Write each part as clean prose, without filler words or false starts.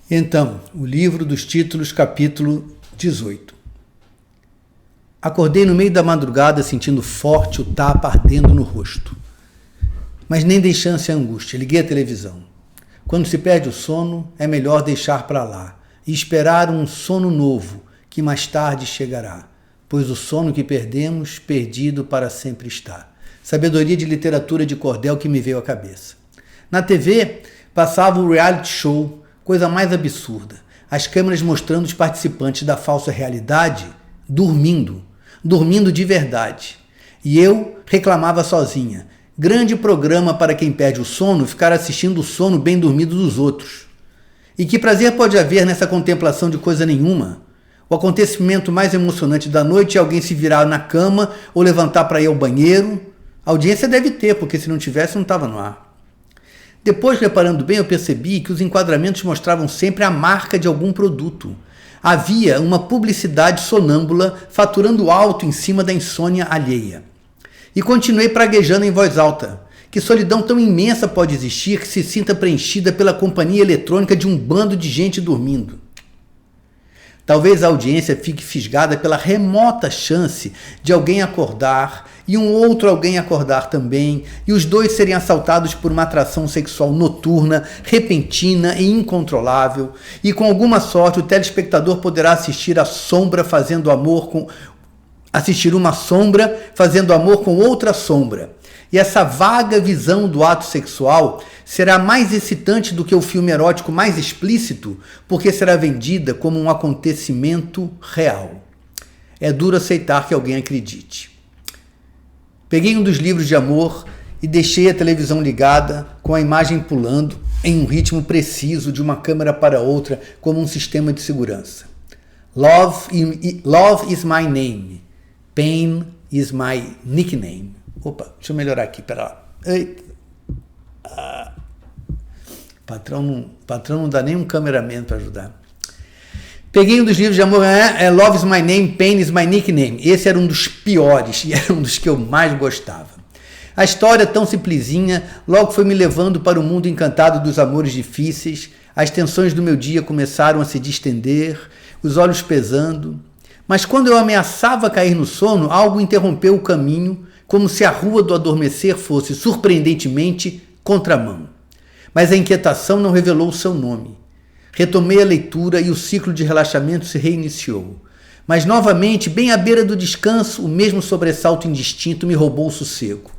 Então, o livro dos títulos, capítulo 18. Acordei no meio da madrugada sentindo forte o tapa ardendo no rosto. Mas nem dei chance à angústia, liguei a televisão. Quando se perde o sono, é melhor deixar para lá e esperar um sono novo, que mais tarde chegará, pois o sono que perdemos, perdido para sempre está. Sabedoria de literatura de cordel que me veio à cabeça. Na TV, passava o reality show, coisa mais absurda. As câmeras mostrando os participantes da falsa realidade dormindo de verdade. E eu reclamava sozinha. Grande programa para quem perde o sono ficar assistindo o sono bem dormido dos outros. E que prazer pode haver nessa contemplação de coisa nenhuma? O acontecimento mais emocionante da noite é alguém se virar na cama ou levantar para ir ao banheiro. A audiência deve ter, porque se não tivesse não estava no ar. Depois, reparando bem, eu percebi que os enquadramentos mostravam sempre a marca de algum produto. Havia uma publicidade sonâmbula faturando alto em cima da insônia alheia. E continuei praguejando em voz alta. Que solidão tão imensa pode existir que se sinta preenchida pela companhia eletrônica de um bando de gente dormindo? Talvez a audiência fique fisgada pela remota chance de alguém acordar e um outro alguém acordar também, e os dois serem assaltados por uma atração sexual noturna, repentina e incontrolável, e com alguma sorte o telespectador poderá assistir uma sombra fazendo amor com outra sombra. E essa vaga visão do ato sexual será mais excitante do que o filme erótico mais explícito, porque será vendida como um acontecimento real. É duro aceitar que alguém acredite. Peguei um dos livros de amor e deixei a televisão ligada, com a imagem pulando em um ritmo preciso de uma câmera para outra, como um sistema de segurança. Love is my name. Pain is my nickname. Opa, deixa eu melhorar aqui, pera lá. Eita. Patrão não dá nem um cameraman para ajudar. Peguei um dos livros de amor, Love is my name, Pain is my nickname. Esse era um dos piores e era um dos que eu mais gostava. A história, tão simplesinha, logo foi me levando para o mundo encantado dos amores difíceis. As tensões do meu dia começaram a se distender, os olhos pesando. Mas quando eu ameaçava cair no sono, algo interrompeu o caminho, como se a rua do adormecer fosse, surpreendentemente, contramão. Mas a inquietação não revelou o seu nome. Retomei a leitura e o ciclo de relaxamento se reiniciou. Mas novamente, bem à beira do descanso, o mesmo sobressalto indistinto me roubou o sossego.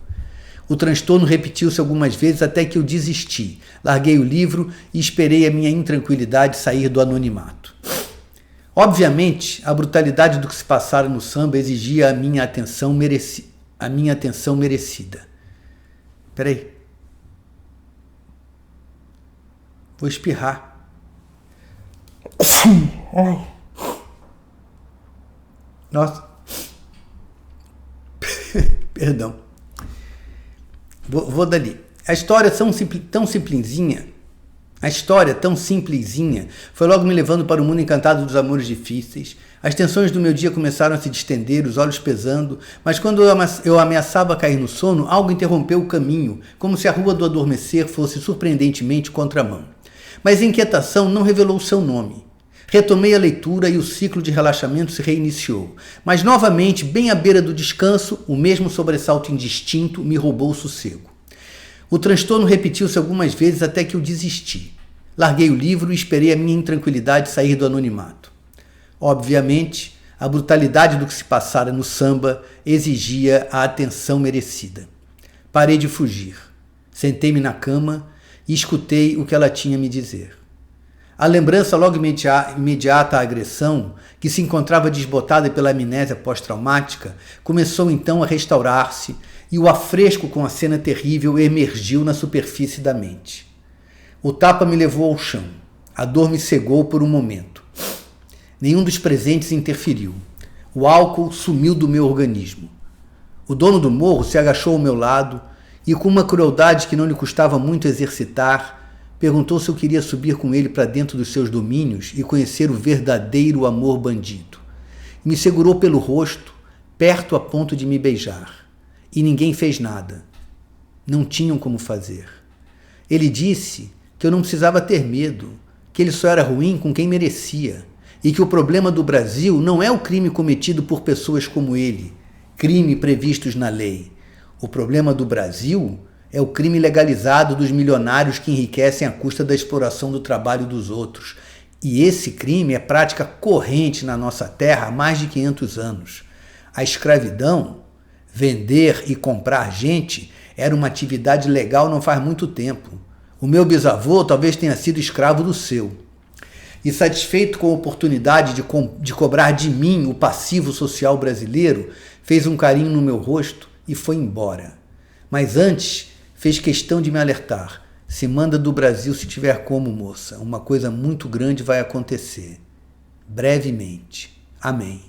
O transtorno repetiu-se algumas vezes até que eu desisti. Larguei o livro e esperei a minha intranquilidade sair do anonimato. Obviamente, a brutalidade do que se passara no samba exigia a minha atenção merecida. Peraí. Vou espirrar. Ai. Nossa. Perdão. Vou dali. A história tão simplesinha foi logo me levando para o mundo encantado dos amores difíceis. As tensões do meu dia começaram a se distender, os olhos pesando, mas quando eu ameaçava cair no sono, algo interrompeu o caminho, como se a rua do adormecer fosse surpreendentemente contramão. Mas a inquietação não revelou seu nome. Retomei a leitura e o ciclo de relaxamento se reiniciou. Mas novamente, bem à beira do descanso, o mesmo sobressalto indistinto me roubou o sossego. O transtorno repetiu-se algumas vezes até que eu desisti. Larguei o livro e esperei a minha intranquilidade sair do anonimato. Obviamente, a brutalidade do que se passara no samba exigia a atenção merecida. Parei de fugir. Sentei-me na cama e escutei o que ela tinha a me dizer. A lembrança logo imediata à agressão, que se encontrava desbotada pela amnésia pós-traumática, começou então a restaurar-se e o afresco com a cena terrível emergiu na superfície da mente. O tapa me levou ao chão. A dor me cegou por um momento. Nenhum dos presentes interferiu. O álcool sumiu do meu organismo. O dono do morro se agachou ao meu lado e, com uma crueldade que não lhe custava muito exercitar, perguntou se eu queria subir com ele para dentro dos seus domínios e conhecer o verdadeiro amor bandido. Me segurou pelo rosto, perto a ponto de me beijar. E ninguém fez nada. Não tinham como fazer. Ele disse que eu não precisava ter medo, que ele só era ruim com quem merecia e que o problema do Brasil não é o crime cometido por pessoas como ele, crime previstos na lei. O problema do Brasil é o crime legalizado dos milionários que enriquecem à custa da exploração do trabalho dos outros. E esse crime é prática corrente na nossa terra há mais de 500 anos. A escravidão, vender e comprar gente, era uma atividade legal não faz muito tempo. O meu bisavô talvez tenha sido escravo do seu. E satisfeito com a oportunidade de cobrar de mim o passivo social brasileiro, fez um carinho no meu rosto e foi embora. Mas antes, fez questão de me alertar. Se manda do Brasil se tiver como, moça. Uma coisa muito grande vai acontecer. Brevemente. Amém.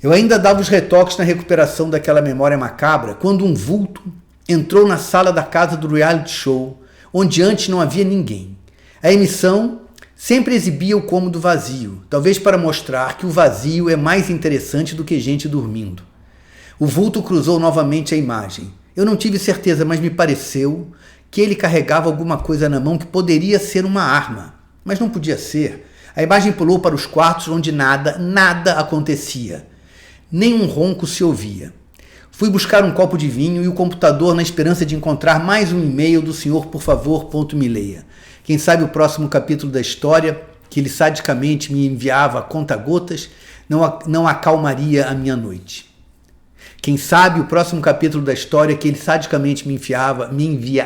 Eu ainda dava os retoques na recuperação daquela memória macabra quando um vulto entrou na sala da casa do reality show, onde antes não havia ninguém. A emissão sempre exibia o cômodo vazio, talvez para mostrar que o vazio é mais interessante do que gente dormindo. O vulto cruzou novamente a imagem. Eu não tive certeza, mas me pareceu que ele carregava alguma coisa na mão que poderia ser uma arma, mas não podia ser. A imagem pulou para os quartos onde nada acontecia. Nem um ronco se ouvia. Fui buscar um copo de vinho e o computador na esperança de encontrar mais um e-mail do senhor, por favor, me leia. Quem sabe o próximo capítulo da história, que ele sadicamente me enviava a conta-gotas, não acalmaria a minha noite. Quem sabe o próximo capítulo da história que ele sadicamente me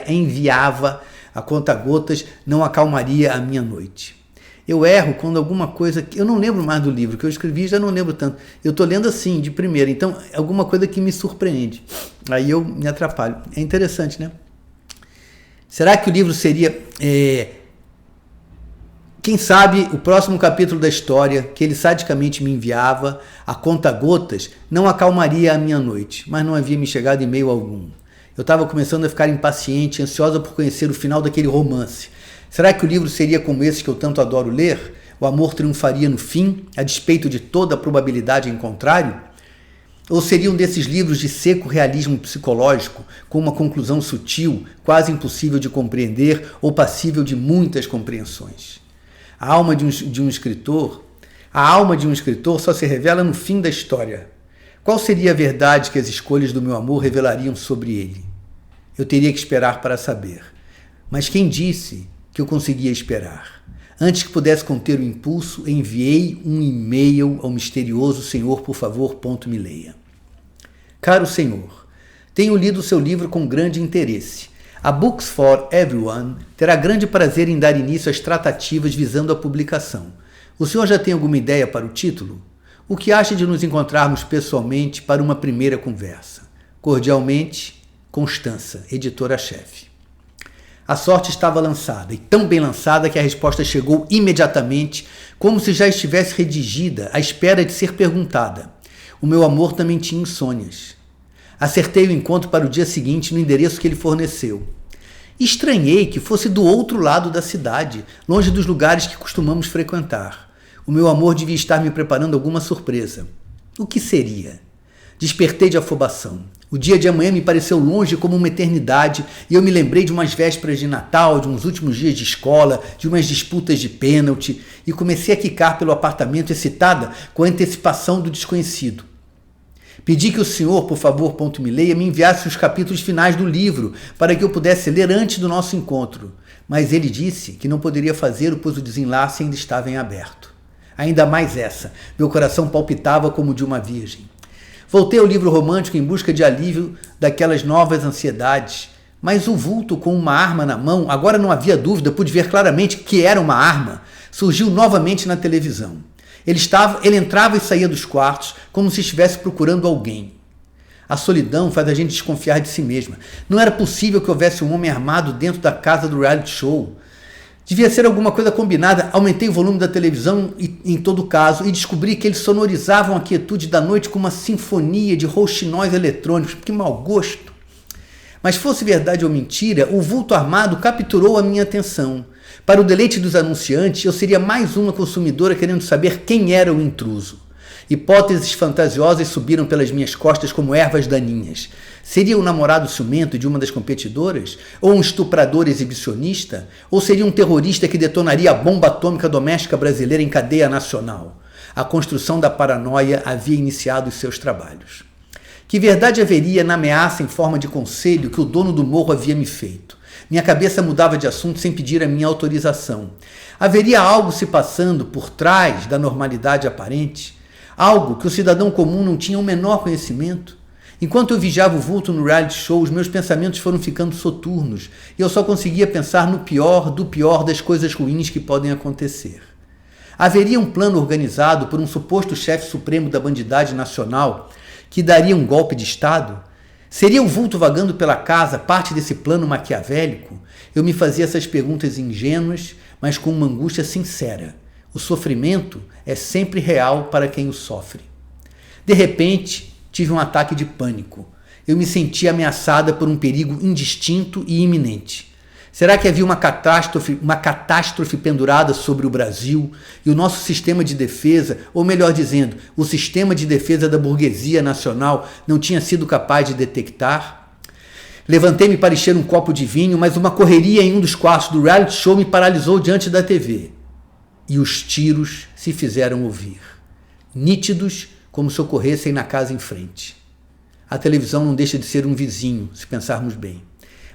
enviava a conta-gotas não acalmaria a minha noite. Eu erro quando alguma coisa... Eu não lembro mais do livro que eu escrevi, já não lembro tanto. Eu estou lendo assim, de primeira, então alguma coisa que me surpreende. Aí eu me atrapalho. É interessante, né? Será que o livro seria... Quem sabe o próximo capítulo da história que ele sadicamente me enviava a conta-gotas não acalmaria a minha noite, mas não havia me chegado e-mail algum. Eu estava começando a ficar impaciente, ansiosa por conhecer o final daquele romance. Será que o livro seria como esse que eu tanto adoro ler? O amor triunfaria no fim, a despeito de toda a probabilidade em contrário? Ou seria um desses livros de seco realismo psicológico, com uma conclusão sutil, quase impossível de compreender ou passível de muitas compreensões? A alma de um escritor só se revela no fim da história. Qual seria a verdade que as escolhas do meu amor revelariam sobre ele? Eu teria que esperar para saber. Mas quem disse que eu conseguia esperar? Antes que pudesse conter o impulso, enviei um e-mail ao misterioso senhor, por favor, me leia. Caro senhor, tenho lido seu livro com grande interesse. A Books for Everyone terá grande prazer em dar início às tratativas visando a publicação. O senhor já tem alguma ideia para o título? O que acha de nos encontrarmos pessoalmente para uma primeira conversa? Cordialmente, Constança, editora-chefe. A sorte estava lançada, e tão bem lançada que a resposta chegou imediatamente, como se já estivesse redigida, à espera de ser perguntada. O meu amor também tinha insônias. Acertei o encontro para o dia seguinte no endereço que ele forneceu. Estranhei que fosse do outro lado da cidade, longe dos lugares que costumamos frequentar. O meu amor devia estar me preparando alguma surpresa. O que seria? Despertei de afobação. O dia de amanhã me pareceu longe como uma eternidade e eu me lembrei de umas vésperas de Natal, de uns últimos dias de escola, de umas disputas de pênalti e comecei a quicar pelo apartamento excitada com a antecipação do desconhecido. Pedi que o senhor, por favor, me leia, me enviasse os capítulos finais do livro para que eu pudesse ler antes do nosso encontro. Mas ele disse que não poderia fazê-lo, pois o desenlace ainda estava em aberto. Ainda mais essa. Meu coração palpitava como de uma virgem. Voltei ao livro romântico em busca de alívio daquelas novas ansiedades. Mas o vulto com uma arma na mão, agora não havia dúvida, pude ver claramente que era uma arma, surgiu novamente na televisão. Ele entrava e saía dos quartos como se estivesse procurando alguém. A solidão faz a gente desconfiar de si mesma. Não era possível que houvesse um homem armado dentro da casa do reality show. Devia ser alguma coisa combinada. Aumentei o volume da televisão em todo caso e descobri que eles sonorizavam a quietude da noite com uma sinfonia de rouxinóis eletrônicos. Que mau gosto! Mas fosse verdade ou mentira, o vulto armado capturou a minha atenção. Para o deleite dos anunciantes, eu seria mais uma consumidora querendo saber quem era o intruso. Hipóteses fantasiosas subiram pelas minhas costas como ervas daninhas. Seria o namorado ciumento de uma das competidoras? Ou um estuprador exibicionista? Ou seria um terrorista que detonaria a bomba atômica doméstica brasileira em cadeia nacional? A construção da paranoia havia iniciado os seus trabalhos. Que verdade haveria na ameaça em forma de conselho que o dono do morro havia me feito? Minha cabeça mudava de assunto sem pedir a minha autorização. Haveria algo se passando por trás da normalidade aparente? Algo que o cidadão comum não tinha o menor conhecimento? Enquanto eu vigiava o vulto no reality show, os meus pensamentos foram ficando soturnos e eu só conseguia pensar no pior do pior das coisas ruins que podem acontecer. Haveria um plano organizado por um suposto chefe supremo da bandidagem nacional que daria um golpe de Estado? Seria o vulto vagando pela casa parte desse plano maquiavélico? Eu me fazia essas perguntas ingênuas, mas com uma angústia sincera. O sofrimento é sempre real para quem o sofre. De repente, tive um ataque de pânico. Eu me senti ameaçada por um perigo indistinto e iminente. Será que havia uma catástrofe pendurada sobre o Brasil e o nosso sistema de defesa, ou melhor dizendo, o sistema de defesa da burguesia nacional não tinha sido capaz de detectar? Levantei-me para encher um copo de vinho, mas uma correria em um dos quartos do reality show me paralisou diante da TV. E os tiros se fizeram ouvir, nítidos como se ocorressem na casa em frente. A televisão não deixa de ser um vizinho, se pensarmos bem.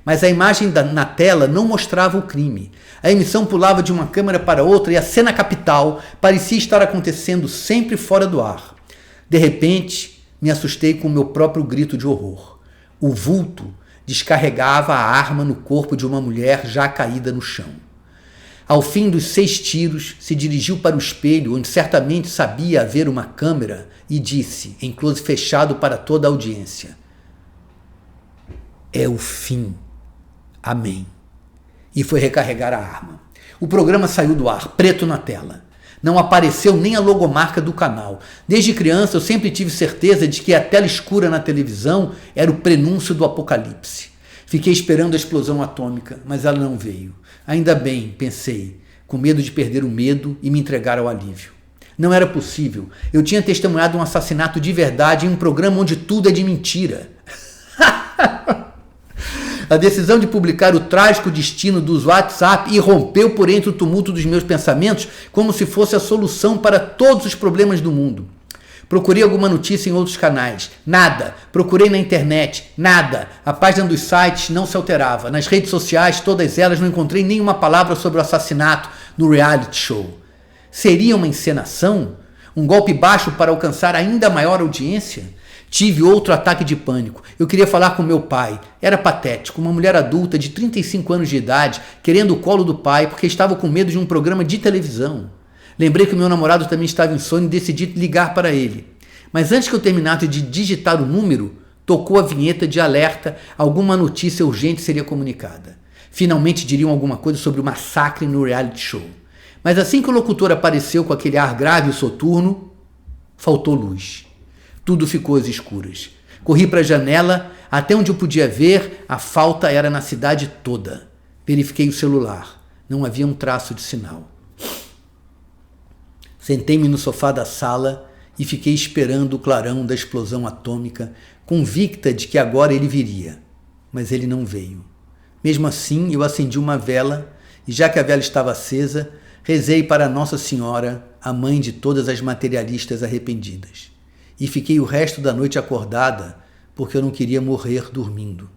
Mas a imagem na tela não mostrava o crime. A emissão pulava de uma câmera para outra e a cena capital parecia estar acontecendo sempre fora do ar. De repente, me assustei com o meu próprio grito de horror. O vulto descarregava a arma no corpo de uma mulher já caída no chão. Ao fim dos 6 tiros, se dirigiu para o espelho, onde certamente sabia haver uma câmera, e disse, em close fechado para toda a audiência: "É o fim. Amém." E foi recarregar a arma. O programa saiu do ar, preto na tela. Não apareceu nem a logomarca do canal. Desde criança eu sempre tive certeza de que a tela escura na televisão era o prenúncio do apocalipse. Fiquei esperando a explosão atômica, mas ela não veio. Ainda bem, pensei, com medo de perder o medo e me entregar ao alívio. Não era possível. Eu tinha testemunhado um assassinato de verdade em um programa onde tudo é de mentira. A decisão de publicar o trágico destino dos WhatsApp irrompeu por entre o tumulto dos meus pensamentos como se fosse a solução para todos os problemas do mundo. Procurei alguma notícia em outros canais. Nada. Procurei na internet. Nada. A página dos sites não se alterava. Nas redes sociais, todas elas, não encontrei nenhuma palavra sobre o assassinato no reality show. Seria uma encenação? Um golpe baixo para alcançar ainda maior audiência? Tive outro ataque de pânico. Eu queria falar com meu pai. Era patético, uma mulher adulta de 35 anos de idade, querendo o colo do pai porque estava com medo de um programa de televisão. Lembrei que meu namorado também estava em sono e decidi ligar para ele. Mas antes que eu terminasse de digitar o número, tocou a vinheta de alerta, alguma notícia urgente seria comunicada. Finalmente diriam alguma coisa sobre o massacre no reality show. Mas assim que o locutor apareceu com aquele ar grave e soturno, faltou luz. Tudo ficou às escuras. Corri para a janela, até onde eu podia ver, a falta era na cidade toda. Verifiquei o celular. Não havia um traço de sinal. Sentei-me no sofá da sala e fiquei esperando o clarão da explosão atômica, convicta de que agora ele viria. Mas ele não veio. Mesmo assim, eu acendi uma vela e, já que a vela estava acesa, rezei para Nossa Senhora, a mãe de todas as materialistas arrependidas. E fiquei o resto da noite acordada porque eu não queria morrer dormindo.